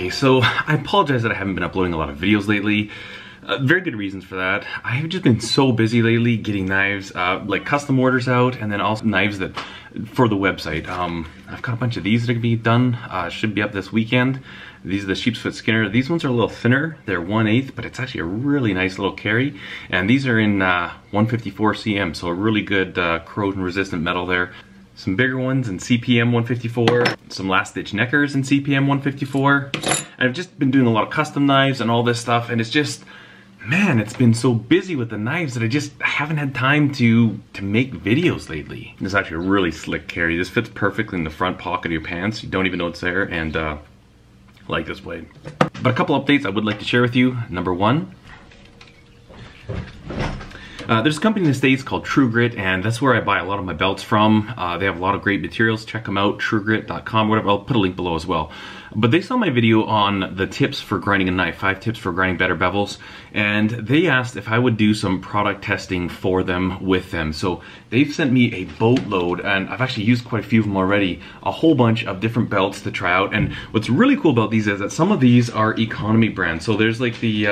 Okay, so I apologize that I haven't been uploading a lot of videos lately. Very good reasons for that. I have just been so busy lately getting knives, like custom orders out, and then also knives that for the website. I've got a bunch of these that are gonna be done, should be up this weekend. These are the sheep's foot Skinner. These ones are a little thinner. They're 1/8, but it's actually a really nice little carry. And these are in 154 cm, so a really good corrosion resistant metal there. Some bigger ones in CPM 154, some last stitch neckers in CPM 154. And I've just been doing a lot of custom knives and all this stuff, and it's just, man, it's been so busy with the knives that I just haven't had time to make videos lately. This is actually a really slick carry. This fits perfectly in the front pocket of your pants. You don't even know it's there, and I like this blade. But a couple updates I would like to share with you. Number one, there's a company in the States called True Grit, and that's where I buy a lot of my belts from. They have a lot of great materials. Check them out, truegrit.com, whatever. I'll put a link below as well. But they saw my video on the tips for grinding a knife, 5 tips for grinding better bevels, and they asked if I would do some product testing for them with them. So they've sent me a boatload, and I've actually used quite a few of them already, a whole bunch of different belts to try out. And what's really cool about these is that some of these are economy brands. So there's like the,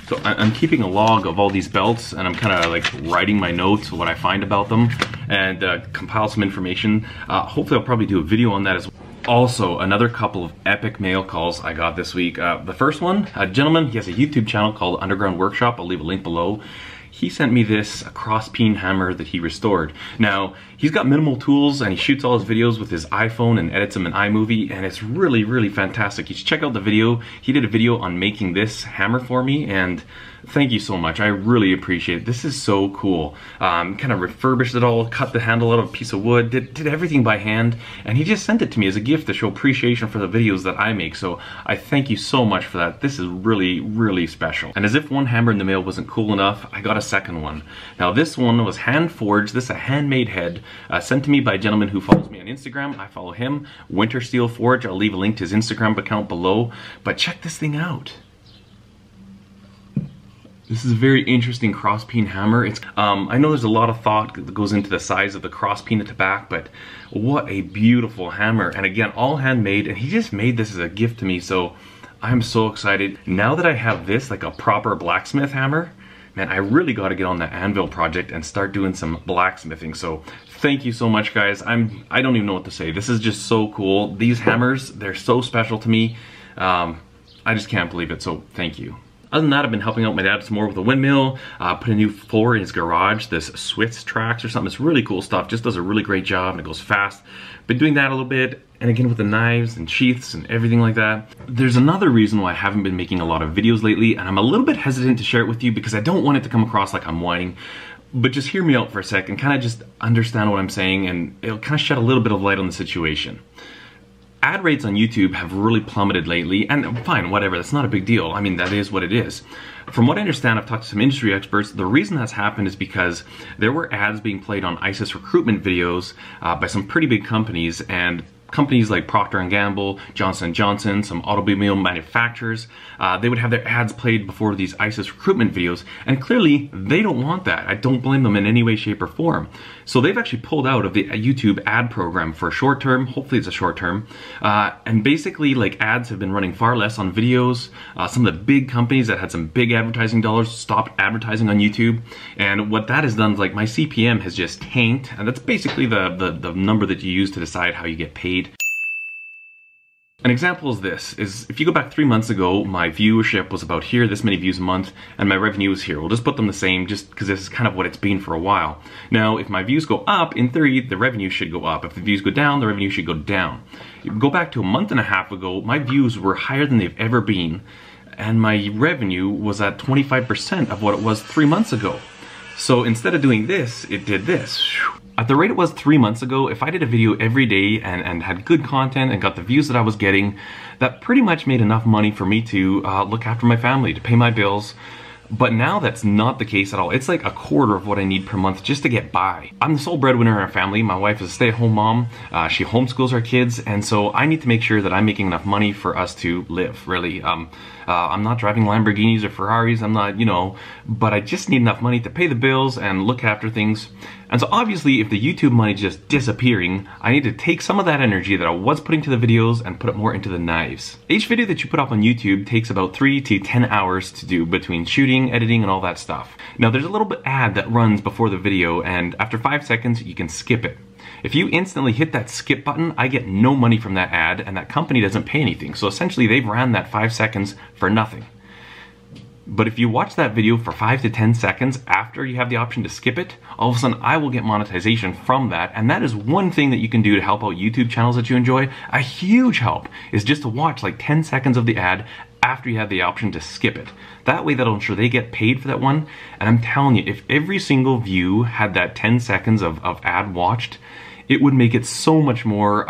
so I'm keeping a log of all these belts, and I'm kind of like writing my notes, what I find about them, and compile some information. Hopefully I'll probably do a video on that as well. Also, another couple of epic mail calls I got this week. The first one, a gentleman, he has a YouTube channel called Underground Workshop. I'll leave a link below. He sent me this cross-peen hammer that he restored. Now, he's got minimal tools and he shoots all his videos with his iPhone and edits them in iMovie, and it's really, really fantastic. You should check out the video. He did a video on making this hammer for me, and thank you so much. I really appreciate it. This is so cool. Kind of refurbished it all, cut the handle out of a piece of wood, did everything by hand, and he just sent it to me as a gift to show appreciation for the videos that I make. So I thank you so much for that. This is really, really special. And as if one hammer in the mail wasn't cool enough, I got a second one. Now this one was hand forged. This is a handmade head sent to me by a gentleman who follows me on Instagram. I follow him, Winter Steel Forge. I'll leave a link to his Instagram account below. But check this thing out. This is a very interesting cross-peen hammer. It's I know there's a lot of thought that goes into the size of the cross-peen at the back, but what a beautiful hammer. And again, all handmade, and he just made this as a gift to me, so I'm so excited. Now that I have this, like a proper blacksmith hammer, man, I really got to get on the anvil project and start doing some blacksmithing. So thank you so much, guys. I don't even know what to say. This is just so cool. These hammers, they're so special to me. I just can't believe it, so thank you. Other than that, I've been helping out my dad some more with a windmill, put a new floor in his garage, this Swiss tracks or something. It's really cool stuff, just does a really great job and it goes fast. Been doing that a little bit, and again with the knives and sheaths and everything like that. There's another reason why I haven't been making a lot of videos lately, and I'm a little bit hesitant to share it with you because I don't want it to come across like I'm whining. But just hear me out for a second, kind of just understand what I'm saying, and it'll kind of shed a little bit of light on the situation. Ad rates on YouTube have really plummeted lately, and fine, whatever, that's not a big deal. I mean, that is what it is. From what I understand, I've talked to some industry experts, the reason that's happened is because there were ads being played on ISIS recruitment videos by some pretty big companies, and companies like Procter & Gamble, Johnson & Johnson, some automobile manufacturers, they would have their ads played before these ISIS recruitment videos, and clearly they don't want that. I don't blame them in any way, shape, or form. So they've actually pulled out of the YouTube ad program for a short term, hopefully it's a short term, and basically like ads have been running far less on videos. Some of the big companies that had some big advertising dollars stopped advertising on YouTube, and what that has done is like my CPM has just tanked, and that's basically the number that you use to decide how you get paid. An example is this, is if you go back 3 months ago, my viewership was about here, this many views a month, and my revenue was here. We'll just put them the same just because this is kind of what it's been for a while. Now, if my views go up, in theory, the revenue should go up. If the views go down, the revenue should go down. Go back to a month and a half ago, my views were higher than they've ever been, and my revenue was at 25% of what it was 3 months ago. So instead of doing this, it did this. At the rate it was 3 months ago, if I did a video every day and had good content and got the views that I was getting, that pretty much made enough money for me to look after my family, to pay my bills. But now that's not the case at all. It's like a quarter of what I need per month just to get by. I'm the sole breadwinner in our family. My wife is a stay-at-home mom. She homeschools our kids, and so I need to make sure that I'm making enough money for us to live, really. I'm not driving Lamborghinis or Ferraris, I'm not, you know, but I just need enough money to pay the bills and look after things. And so obviously if the YouTube money is just disappearing, I need to take some of that energy that I was putting to the videos and put it more into the knives. Each video that you put up on YouTube takes about 3 to 10 hours to do between shooting, editing, and all that stuff. Now there's a little bit ad that runs before the video, and after 5 seconds you can skip it. If you instantly hit that skip button, I get no money from that ad and that company doesn't pay anything. So essentially they've ran that 5 seconds for nothing. But if you watch that video for 5 to 10 seconds after you have the option to skip it, all of a sudden I will get monetization from that. And that is one thing that you can do to help out YouTube channels that you enjoy. A huge help is just to watch like 10 seconds of the ad after you have the option to skip it. That way that'll ensure they get paid for that one. And I'm telling you, if every single view had that 10 seconds of ad watched, it would make it so much more,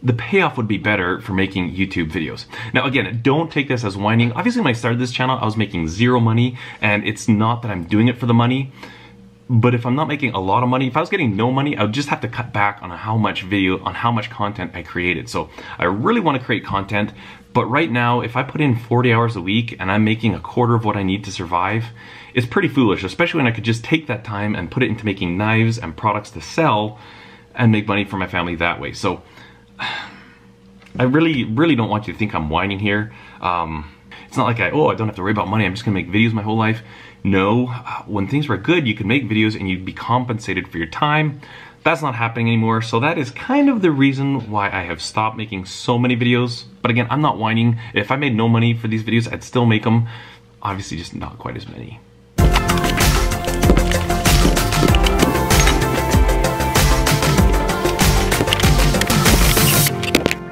the payoff would be better for making YouTube videos. Now again, don't take this as whining. Obviously when I started this channel, I was making zero money, and it's not that I'm doing it for the money. But if I'm not making a lot of money, if I was getting no money, I would just have to cut back on how much content I created. So I really want to create content, but right now, if I put in 40 hours a week and I'm making a quarter of what I need to survive, it's pretty foolish, especially when I could just take that time and put it into making knives and products to sell and make money for my family that way. So I really don't want you to think I'm whining here. It's not like I don't have to worry about money, I'm just gonna make videos my whole life. No, when things were good, you could make videos and you'd be compensated for your time. That's not happening anymore, so that is kind of the reason why I have stopped making so many videos. But again, I'm not whining. If I made no money for these videos, I'd still make them. Obviously, just not quite as many.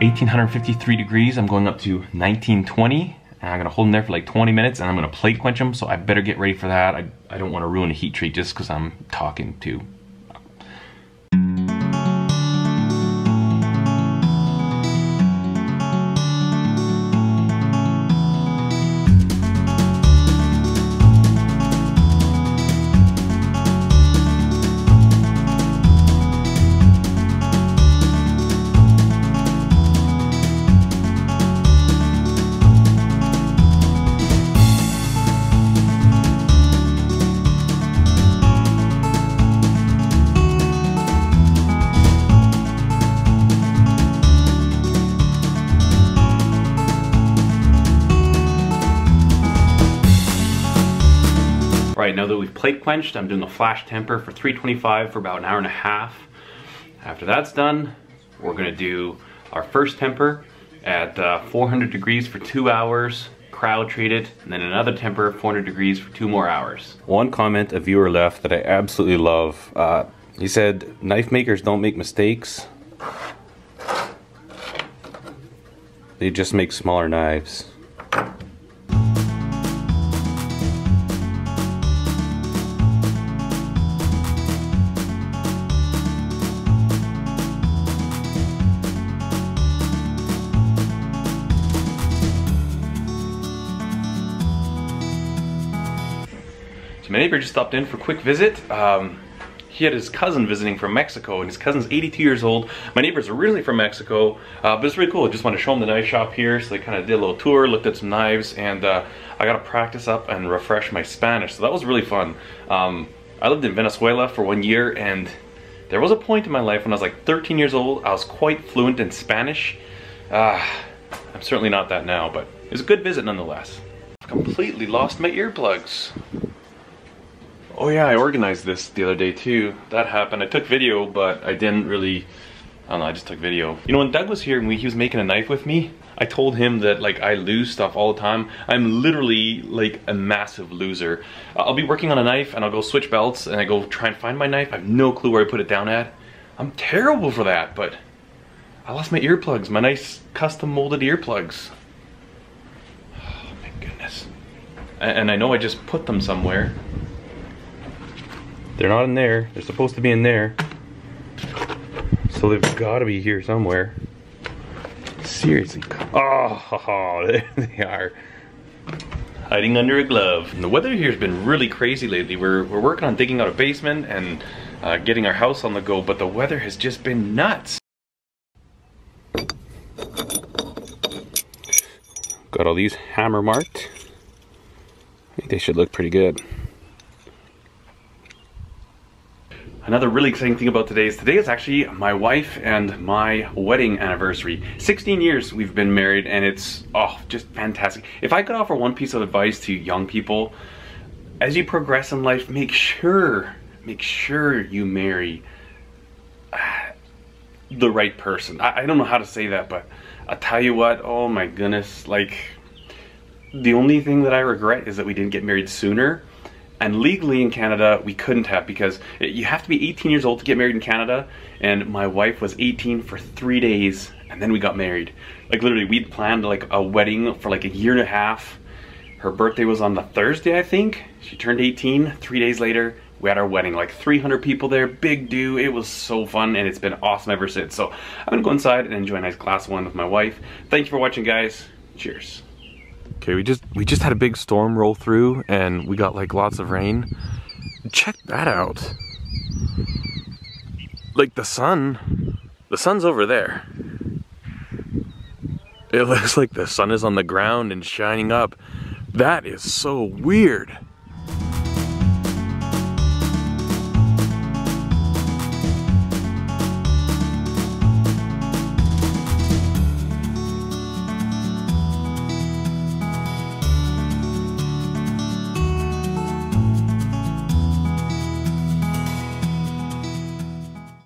1853 degrees, I'm going up to 1920. And I'm gonna hold them there for like 20 minutes and I'm gonna plate quench them, so I better get ready for that. I don't wanna ruin a heat treat just because I'm talking too. Right, now that we've plate quenched, I'm doing a flash temper for 325 for about an hour and a half. After that's done, we're gonna do our first temper at 400 degrees for 2 hours, crowd treat it, and then another temper, 400 degrees for 2 more hours. One comment a viewer left that I absolutely love. He said, knife makers don't make mistakes. They just make smaller knives. My neighbor just stopped in for a quick visit. He had his cousin visiting from Mexico, and his cousin's 82 years old. My neighbor's originally from Mexico, but it's really cool. I just want to show him the knife shop here, so they kind of did a little tour, looked at some knives, and I got to practice up and refresh my Spanish, so that was really fun. I lived in Venezuela for 1 year, and there was a point in my life when I was like 13 years old, I was quite fluent in Spanish. I'm certainly not that now, but it was a good visit nonetheless. I've completely lost my earplugs. Oh yeah, I organized this the other day too. That happened. I took video, but I didn't really, I don't know, I just took video. You know, when Doug was here and he was making a knife with me, I told him that like I lose stuff all the time. I'm literally like a massive loser. I'll be working on a knife and I'll go switch belts and I go try and find my knife. I have no clue where I put it down at. I'm terrible for that, but I lost my earplugs, my nice custom molded earplugs. Oh my goodness. And I know I just put them somewhere. They're not in there. They're supposed to be in there. So they've got to be here somewhere. Seriously. Oh, there they are. Hiding under a glove. And the weather here has been really crazy lately. We're working on digging out a basement and getting our house on the go, but the weather has just been nuts. Got Got all these hammer marked. I think they should look pretty good. Another really exciting thing about today is actually my wife and my wedding anniversary. 16 years we've been married, and it's just fantastic. If I could offer one piece of advice to young people, as you progress in life, make sure you marry the right person. I don't know how to say that, but I'll tell you what, oh my goodness, like, the only thing that I regret is that we didn't get married sooner. And legally in Canada, we couldn't have, because you have to be 18 years old to get married in Canada. And my wife was 18 for 3 days, and then we got married. Like, literally, we'd planned like a wedding for like a year and a half. Her birthday was on the Thursday, I think. She turned 18. 3 days later, we had our wedding. Like 300 people there, big do. It was so fun, and it's been awesome ever since. So I'm gonna go inside and enjoy a nice glass of wine with my wife. Thank you for watching, guys. Cheers. Okay, we just had a big storm roll through, and we got like lots of rain. Check that out. Like the sun's over there. It looks like the sun is on the ground and shining up. That is so weird.